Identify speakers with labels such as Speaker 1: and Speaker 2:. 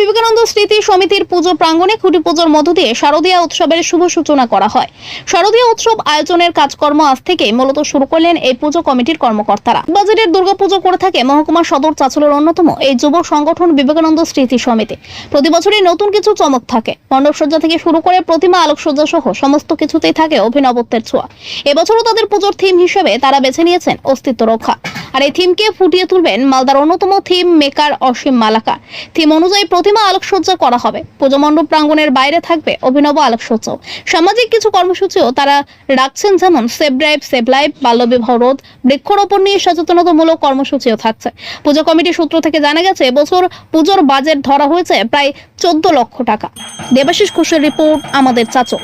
Speaker 1: বিবেকানন্দ স্মৃতি সমিতির পুজো প্রাঙ্গণে খুঁটি পুজোর মধ্য দিয়ে শারদীয়া উৎসবের শুভ সূচনা করা হয়। শারদীয়া উৎসব আয়োজনের কাজকর্ম আজ থেকেই মূলত শুরু করলেন এই পুজো কমিটির কর্মকর্তারা। বাজেটের দুর্গাপুজো করে থাকে মহকুমা সদর চাঁচলের অন্যতম এই যুব সংগঠন বিবেকানন্দ স্মৃতি সমিতি। প্রতি বছরই নতুন কিছু চমক থাকে। মণ্ডপসজ্জা থেকে শুরু করে প্রতিমা আলোকসজ্জা সহ সমস্ত কিছুতেই থাকে অভিনবত্বের ছোঁয়া। এবছরও তাদের পুজোর থিম হিসেবে তারা বেছে নিয়েছেন অস্তিত্ব রক্ষা। আর এই থিমকে ফুটিয়ে তুলবেন মালদার অন্যতম থিম মেকার অসীম মালাকার। থিম অনুযায়ী প্রতিমা আলোকসজ্জা করা হবে। পুজো মণ্ডপ প্রাঙ্গণের বাইরে থাকবে অভিনব আলোকসজ্জাও। সামাজিক কিছু কর্মসূচিও তারা রাখছেন, যেমন সেভ ড্রাইভ, সেভ লাইফ, বাল্যবিবাহ রোধ, বৃক্ষরোপণ নিয়ে সচেতনতামূলক কর্মসূচিও থাকছে। পুজো কমিটির সূত্র থেকে জানা গেছে, এবছর পুজোর বাজেট ধরা হয়েছে প্রায় 14 লক্ষ টাকা। দেবাশিস ঘোষের রিপোর্ট, আমাদের চাচল।